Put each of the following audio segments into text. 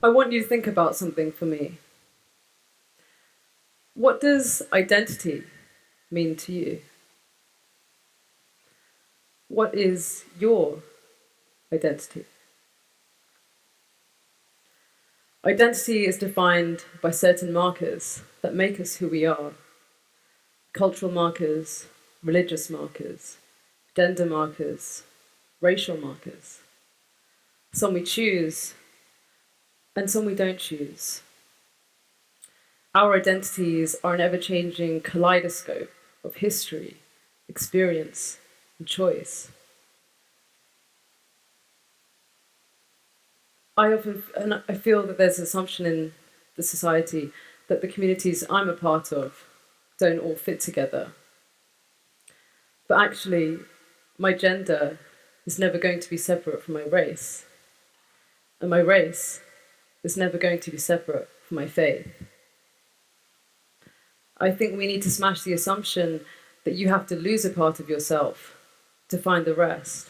I want you to think about something for me. What does identity mean to you? What is your identity? Identity is defined by certain markers that make us who we are. Cultural markers, religious markers, gender markers, racial markers. Some we choose, and some we don't choose. Our identities are an ever-changing kaleidoscope of history, experience, and choice. I feel that there's an assumption in the society that the communities I'm a part of don't all fit together. But actually, my gender is never going to be separate from my race. And my race is never going to be separate from my faith. I think we need to smash the assumption that you have to lose a part of yourself to find the rest.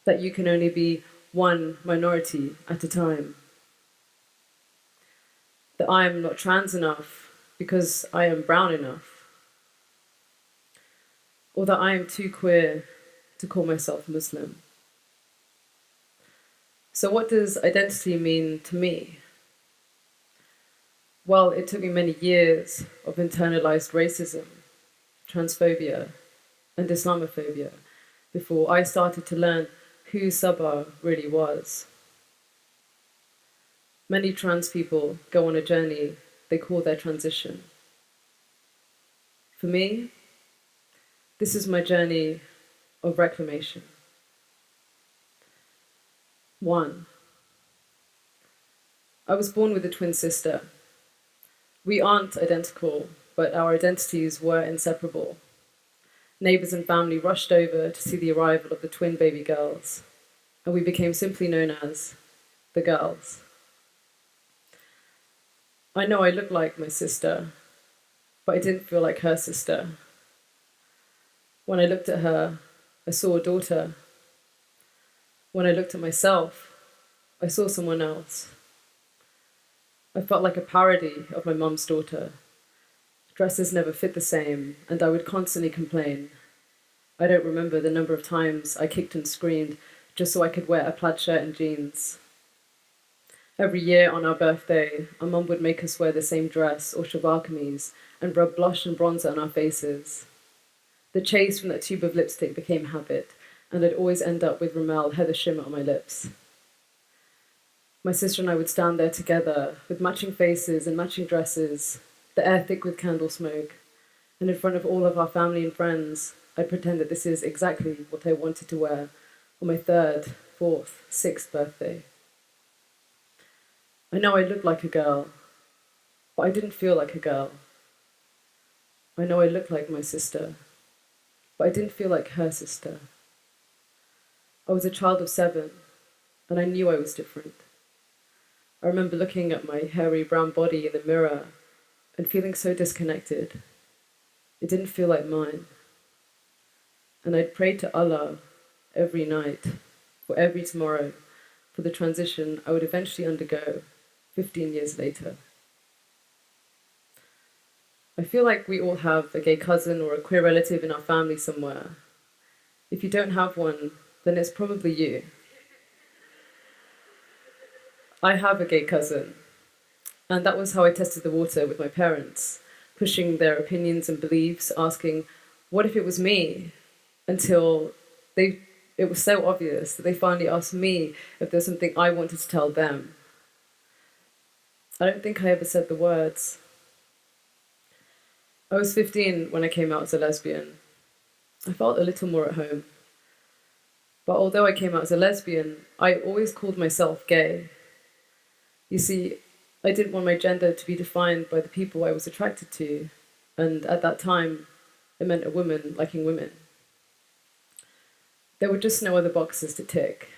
That you can only be one minority at a time. That I am not trans enough because I am brown enough. Or that I am too queer to call myself Muslim. So what does identity mean to me? Well, it took me many years of internalized racism, transphobia, and Islamophobia before I started to learn who Sabah really was. Many trans people go on a journey they call their transition. For me, this is my journey of reclamation. 1. I was born with a twin sister. We aren't identical, but our identities were inseparable. Neighbours and family rushed over to see the arrival of the twin baby girls, and we became simply known as the girls. I know I look like my sister, but I didn't feel like her sister. When I looked at her, I saw a daughter. When I looked at myself, I saw someone else. I felt like a parody of my mum's daughter. Dresses never fit the same, and I would constantly complain. I don't remember the number of times I kicked and screamed just so I could wear a plaid shirt and jeans. Every year on our birthday, our mum would make us wear the same dress or shalwar kameez and rub blush and bronzer on our faces. The chase from that tube of lipstick became habit, and I'd always end up with Rimmel heather shimmer on my lips. My sister and I would stand there together with matching faces and matching dresses, the air thick with candle smoke, and in front of all of our family and friends, I'd pretend that this is exactly what I wanted to wear on my 3rd, 4th, 6th birthday. I know I looked like a girl, but I didn't feel like a girl. I know I looked like my sister, but I didn't feel like her sister. I was a child of 7, and I knew I was different. I remember looking at my hairy brown body in the mirror and feeling so disconnected. It didn't feel like mine. And I'd prayed to Allah every night, for every tomorrow, for the transition I would eventually undergo 15 years later. I feel like we all have a gay cousin or a queer relative in our family somewhere. If you don't have one, then it's probably you. I have a gay cousin, and that was how I tested the water with my parents, pushing their opinions and beliefs, asking, what if it was me? Until it was so obvious that they finally asked me if there's something I wanted to tell them. I don't think I ever said the words. I was 15 when I came out as a lesbian. I felt a little more at home. But although I came out as a lesbian, I always called myself gay. You see, I didn't want my gender to be defined by the people I was attracted to, and at that time, it meant a woman liking women. There were just no other boxes to tick.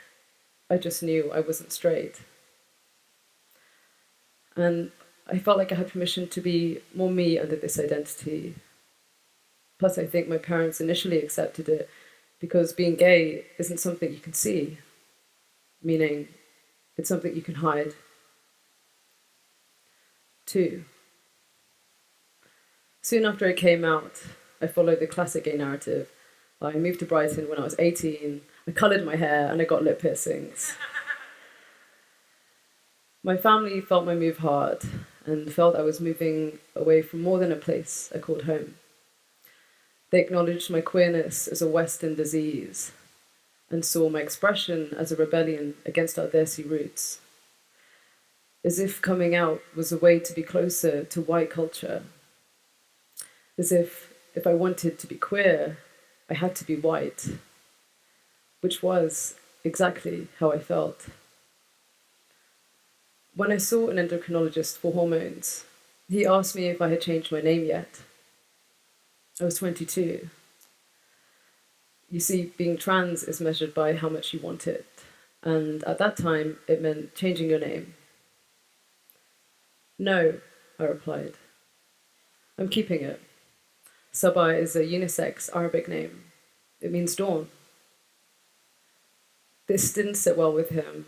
I just knew I wasn't straight. And I felt like I had permission to be more me under this identity. Plus, I think my parents initially accepted it because being gay isn't something you can see, meaning It's something you can hide. 2. Soon after I came out, I followed the classic gay narrative. I moved to Brighton when I was 18, I coloured my hair, and I got lip piercings. My family felt my move hard and felt I was moving away from more than a place I called home. They acknowledged my queerness as a Western disease and saw my expression as a rebellion against our desi roots, as if coming out was a way to be closer to white culture, as if I wanted to be queer, I had to be white, which was exactly how I felt. When I saw an endocrinologist for hormones, he asked me if I had changed my name yet. I was 22. You see, being trans is measured by how much you want it, and at that time, it meant changing your name. No, I replied. I'm keeping it. Sabah is a unisex Arabic name. It means dawn. This didn't sit well with him.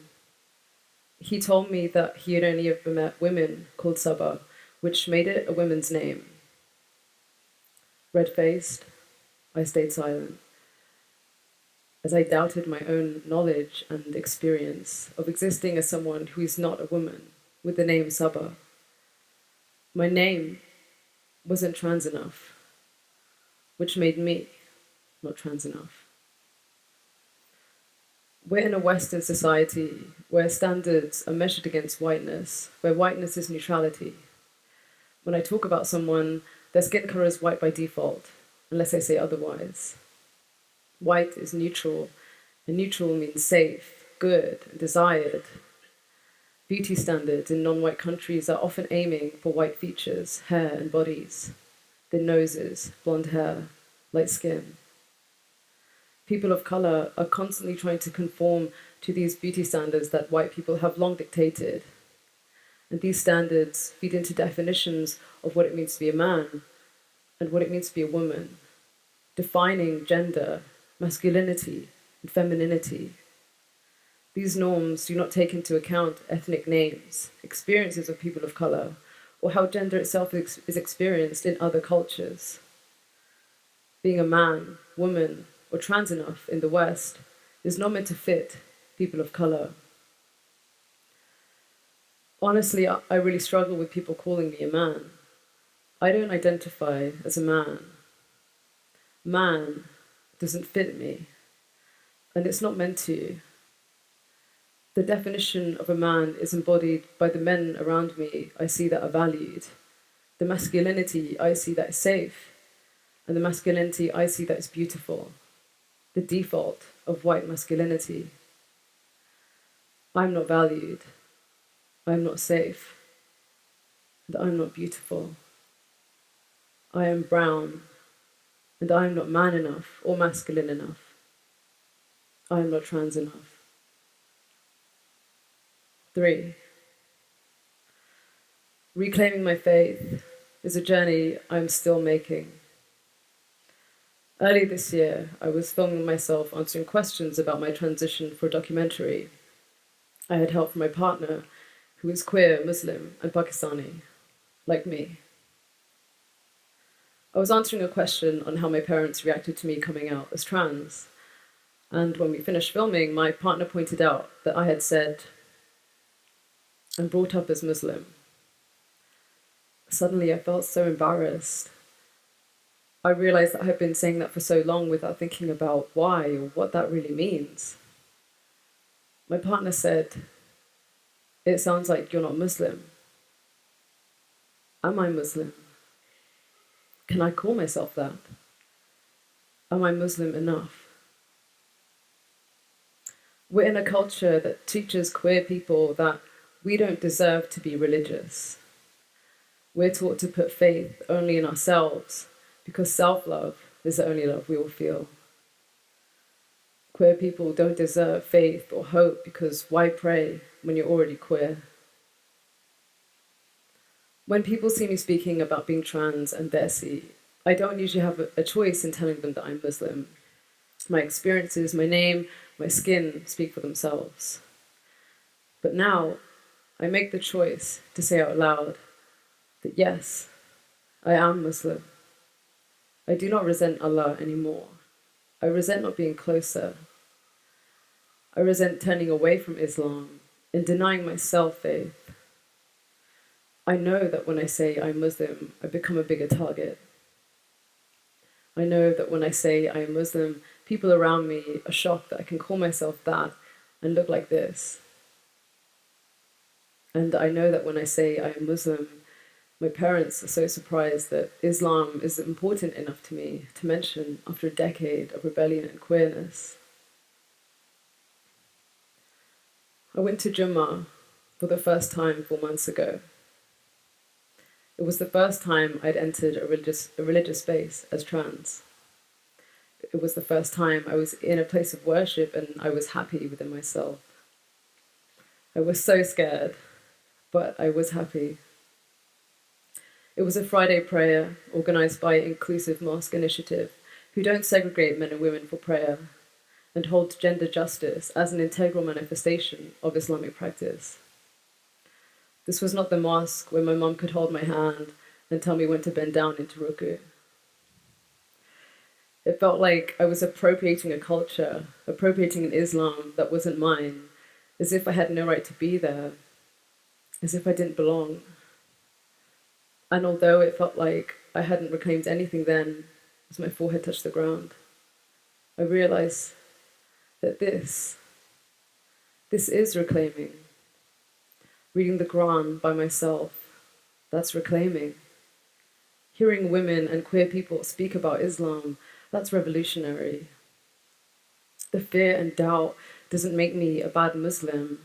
He told me that he had only ever met women called Sabah, which made it a woman's name. Red-faced, I stayed silent, as I doubted my own knowledge and experience of existing as someone who is not a woman with the name Sabah. My name wasn't trans enough, which made me not trans enough. We're in a Western society where standards are measured against whiteness, where whiteness is neutrality. When I talk about someone, their skin color is white by default, unless I say otherwise. White is neutral, and neutral means safe, good, and desired. Beauty standards in non-white countries are often aiming for white features, hair and bodies, thin noses, blonde hair, light skin. People of color are constantly trying to conform to these beauty standards that white people have long dictated. And these standards feed into definitions of what it means to be a man and what it means to be a woman, defining gender, masculinity, and femininity. These norms do not take into account ethnic names, experiences of people of color, or how gender itself is experienced in other cultures. Being a man, woman, or trans enough in the West is not meant to fit people of color. Honestly, I really struggle with people calling me a man. I don't identify as a man. Man doesn't fit me, and it's not meant to. The definition of a man is embodied by the men around me I see that are valued, the masculinity I see that is safe, and the masculinity I see that is beautiful, the default of white masculinity. I'm not valued, I'm not safe, and I'm not beautiful. I am brown, and I am not man enough or masculine enough. I am not trans enough. 3. Reclaiming my faith is a journey I'm still making. Early this year, I was filming myself answering questions about my transition for a documentary. I had help from my partner, who is queer, Muslim, and Pakistani, like me. I was answering a question on how my parents reacted to me coming out as trans, and when we finished filming, my partner pointed out that I had said, "I'm brought up as Muslim." Suddenly, I felt so embarrassed. I realized that I had been saying that for so long without thinking about why or what that really means. My partner said, "It sounds like you're not Muslim." Am I Muslim? Can I call myself that? Am I Muslim enough? We're in a culture that teaches queer people that we don't deserve to be religious. We're taught to put faith only in ourselves because self-love is the only love we will feel. Queer people don't deserve faith or hope because why pray when you're already queer? When people see me speaking about being trans and desi, I don't usually have a choice in telling them that I'm Muslim. My experiences, my name, my skin speak for themselves. But now I make the choice to say out loud that yes, I am Muslim. I do not resent Allah anymore. I resent not being closer. I resent turning away from Islam and denying myself faith. I know that when I say I'm Muslim, I become a bigger target. I know that when I say I am Muslim, people around me are shocked that I can call myself that and look like this. And I know that when I say I am Muslim, my parents are so surprised that Islam is important enough to me to mention after a decade of rebellion and queerness. I went to Jummah for the first time 4 months ago. It was the first time I'd entered a religious space as trans. It was the first time I was in a place of worship and I was happy within myself. I was so scared, but I was happy. It was a Friday prayer organised by Inclusive Mosque Initiative, who don't segregate men and women for prayer and hold gender justice as an integral manifestation of Islamic practice. This was not the mosque where my mum could hold my hand and tell me when to bend down into ruku. It felt like I was appropriating a culture, appropriating an Islam that wasn't mine, as if I had no right to be there, as if I didn't belong. And although it felt like I hadn't reclaimed anything then, as my forehead touched the ground, I realized that this is reclaiming. Reading the Quran by myself, that's reclaiming. Hearing women and queer people speak about Islam, that's revolutionary. The fear and doubt doesn't make me a bad Muslim.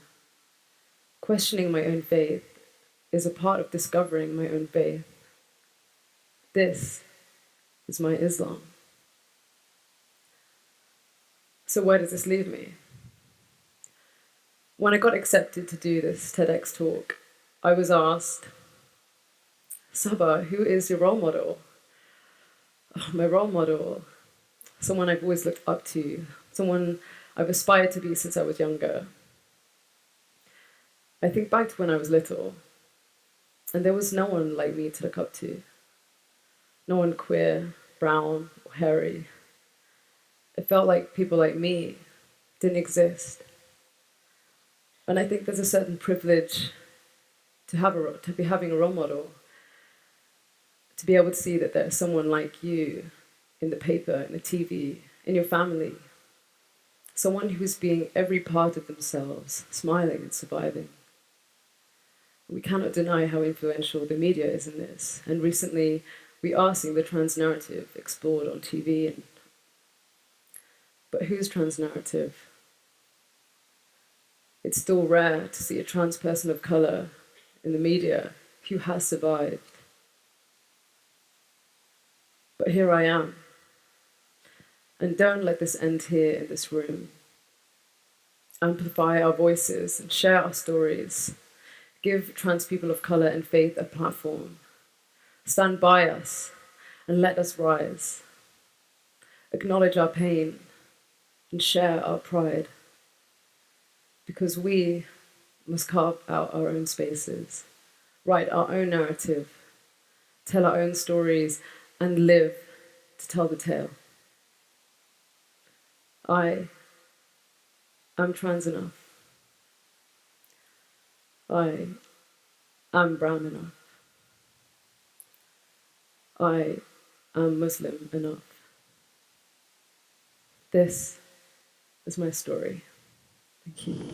Questioning my own faith is a part of discovering my own faith. This is my Islam. So where does this leave me? When I got accepted to do this TEDx talk, I was asked, Sabah, who is your role model? Oh, my role model, someone I've always looked up to, someone I've aspired to be since I was younger. I think back to when I was little, and there was no one like me to look up to. No one queer, brown, or hairy. It felt like people like me didn't exist. And I think there's a certain privilege to be having a role model, to be able to see that there's someone like you in the paper, in the TV, in your family, someone who's being every part of themselves, smiling and surviving. We cannot deny how influential the media is in this, and recently we are seeing the trans narrative explored on TV. But whose trans narrative? It's still rare to see a trans person of colour in the media who has survived. But here I am. And don't let this end here in this room. Amplify our voices and share our stories. Give trans people of colour and faith a platform. Stand by us and let us rise. Acknowledge our pain and share our pride. Because we must carve out our own spaces, write our own narrative, tell our own stories, and live to tell the tale. I am trans enough. I am brown enough. I am Muslim enough. This is my story. Thank you.